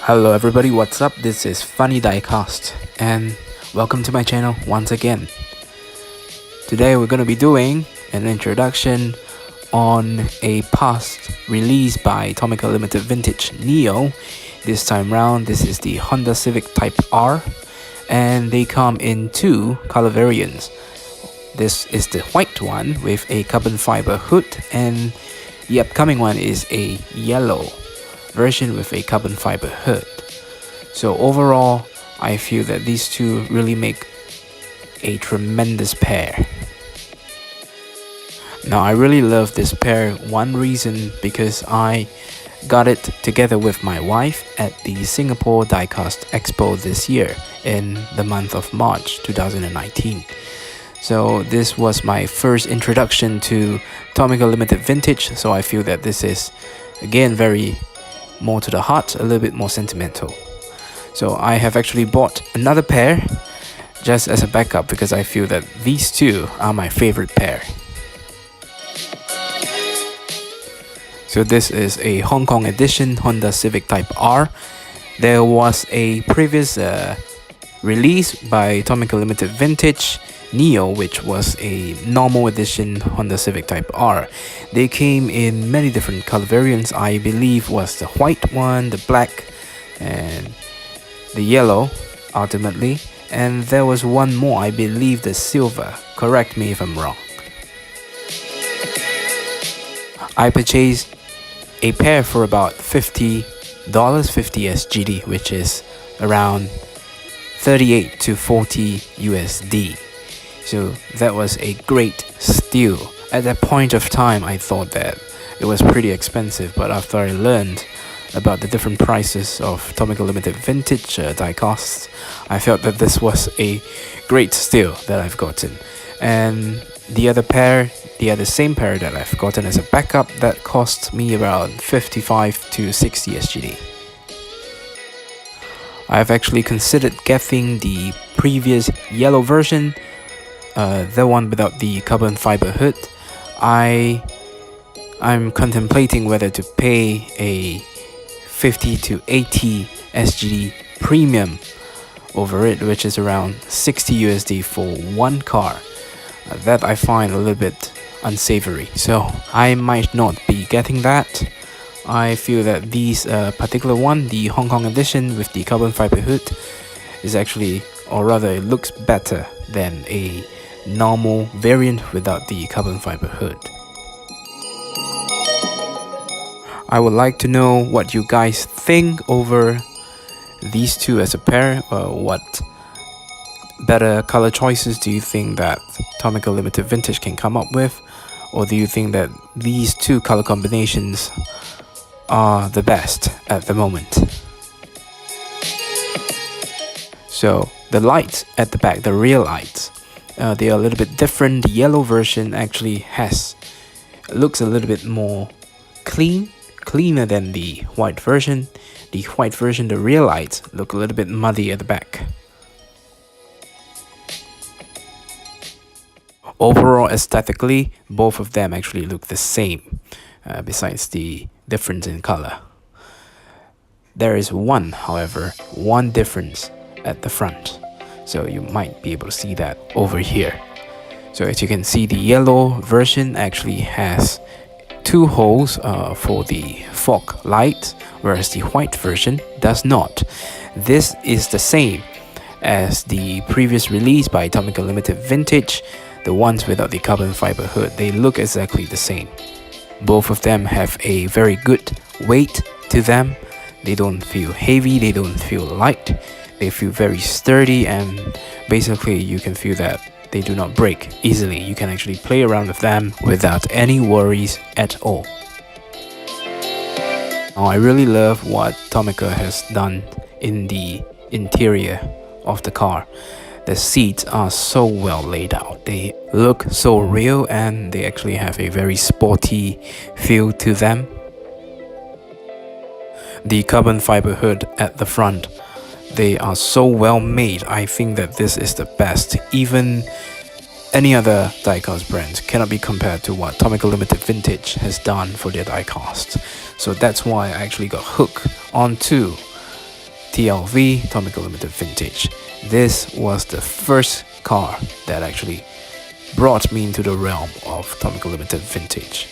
Hello everybody, what's up? This is Funny Diecast and welcome to my channel once again. Today we're going to be doing an introduction on a past release by TOMICA Limited Vintage Neo. This time round, this is the Honda Civic Type R and they come in two color variants. This is the white one with a carbon fiber hood, and the upcoming one is a yellow version with a carbon fiber hood. So overall, I feel that these two really make a tremendous pair. Now I really love this pair. One reason because I got it together with my wife at the Singapore Diecast Expo this year in the month of March 2019. So this was my first introduction to TOMICA Limited Vintage, so I feel that this is again very more to the heart, a little bit more sentimental. So I have actually bought another pair just as a backup because I feel that these two are my favorite pair. So this is a Hong Kong edition Honda Civic Type R. There was a previous release by TOMICA Limited Vintage Neo, which was a normal edition Honda Civic Type R. They came in many different color variants. I believe was the white one, the black, and the yellow ultimately. And there was one more, I believe the silver. Correct me if I'm wrong. I purchased a pair for about $50, 50 SGD, which is around 38 to 40 USD. So that was a great steal. At that point of time, I thought that it was pretty expensive, but after I learned about the different prices of TOMICA Limited Vintage diecasts, I felt that this was a great steal that I've gotten. And the other same pair that I've gotten as a backup, that cost me around 55 to 60 SGD. I've actually considered getting the previous yellow version, the one without the carbon fiber hood. I'm contemplating whether to pay a 50 to 80 SGD premium over it, which is around 60 USD for one car. That I find a little bit unsavory, so I might not be getting that. I feel that these particular one, the Hong Kong edition with the carbon fiber hood, is actually, or rather it looks better than a normal variant without the carbon fiber hood. I would like to know what you guys think over these two as a pair. What better color choices do you think that TOMICA Limited Vintage can come up with? Or do you think that these two color combinations are the best at the moment? So the lights at the back, the rear lights, they are a little bit different. The yellow version actually looks a little bit more cleaner than the white version. The white version, the rear lights look a little bit muddy at the back. Overall, aesthetically, both of them actually look the same, besides the difference in color. There is one difference at the front. So you might be able to see that over here. So as you can see, the yellow version actually has two holes for the fog light, whereas the white version does not. This is the same as the previous release by TOMICA Limited Vintage, the ones without the carbon fiber hood. They look exactly the same. Both of them have a very good weight to them. They don't feel heavy, they don't feel light. They feel very sturdy, and basically you can feel that they do not break easily. You can actually play around with them without any worries at all. Now, I really love what TOMICA has done in the interior of the car. The seats are so well laid out. They look so real, and they actually have a very sporty feel to them. The carbon fiber hood at the front, they are so well made. I think that this is the best. Even any other diecast brands cannot be compared to what TOMICA Limited Vintage has done for their diecast. So that's why I actually got hooked onto TLV, Tomica Limited Vintage. This was the first car that actually brought me into the realm of Tomica Limited Vintage.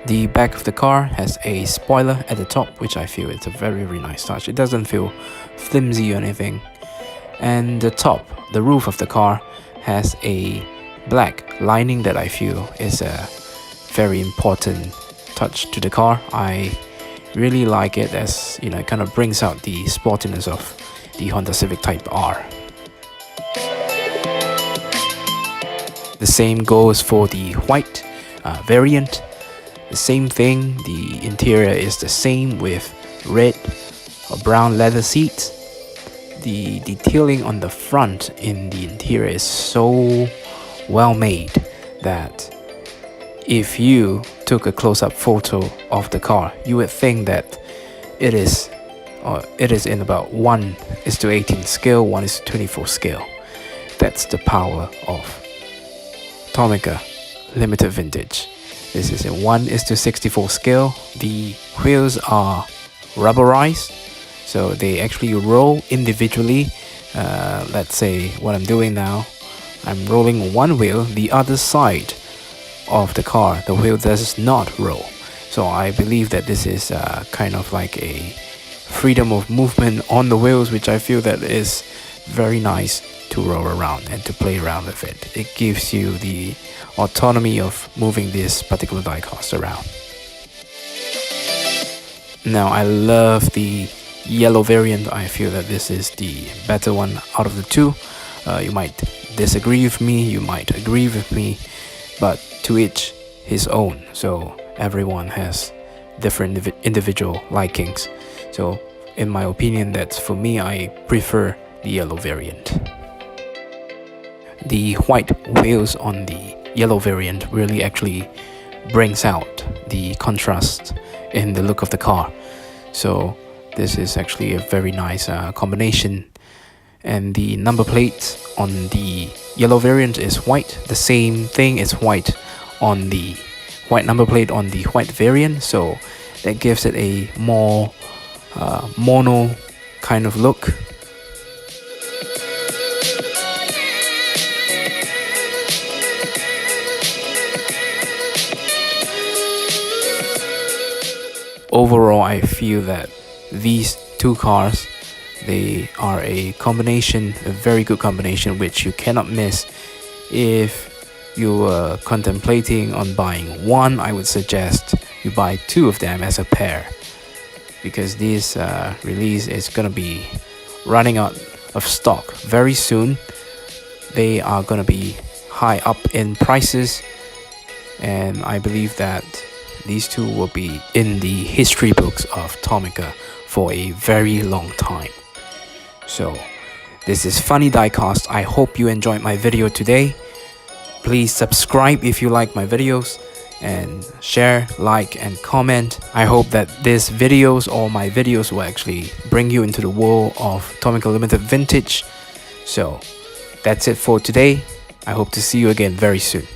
The back of the car has a spoiler at the top, which I feel it's a very nice touch. It doesn't feel flimsy or anything. And the top, the roof of the car, has a black lining that I feel is a very important touch to the car. I really like it, as you know, it kind of brings out the sportiness of the Honda Civic Type R. The same goes for the white variant. The same thing, the interior is the same with red or brown leather seats. The detailing on the front in the interior is so well made that if you took a close-up photo of the car, you would think that it is in about 1:18 scale, 1:24 scale. That's the power of Tomica Limited Vintage. This is in 1:64 scale. The wheels are rubberized, so they actually roll individually. Let's say what I'm doing now, I'm rolling one wheel, the other side of the car, the wheel does not roll. So I believe that this is kind of like a freedom of movement on the wheels, which I feel that is very nice to roll around and to play around with it. It gives you the autonomy of moving this particular diecast around. Now I love the yellow variant. I feel that this is the better one out of the two. You might disagree with me, you might agree with me, but to each his own. So everyone has different individual likings. So in my opinion, that's for me, I prefer the yellow variant. The white wheels on the yellow variant really actually brings out the contrast in the look of the car. So this is actually a very nice combination. And the number plate on the yellow variant is white. The same thing is white on the white number plate on the white variant. So that gives it a more mono kind of look. Overall, I feel that these two cars, they are a combination, a very good combination, which you cannot miss. If you are contemplating on buying one, I would suggest you buy two of them as a pair, because this release is gonna be running out of stock very soon. They are gonna be high up in prices, and I believe that these two will be in the history books of Tomica for a very long time. So this is Funny Diecast. I hope you enjoyed my video today. Please subscribe if you like my videos, and share, like, and comment. I hope that these videos or my videos will actually bring you into the world of Tomica Limited Vintage. So that's it for today. I hope to see you again very soon.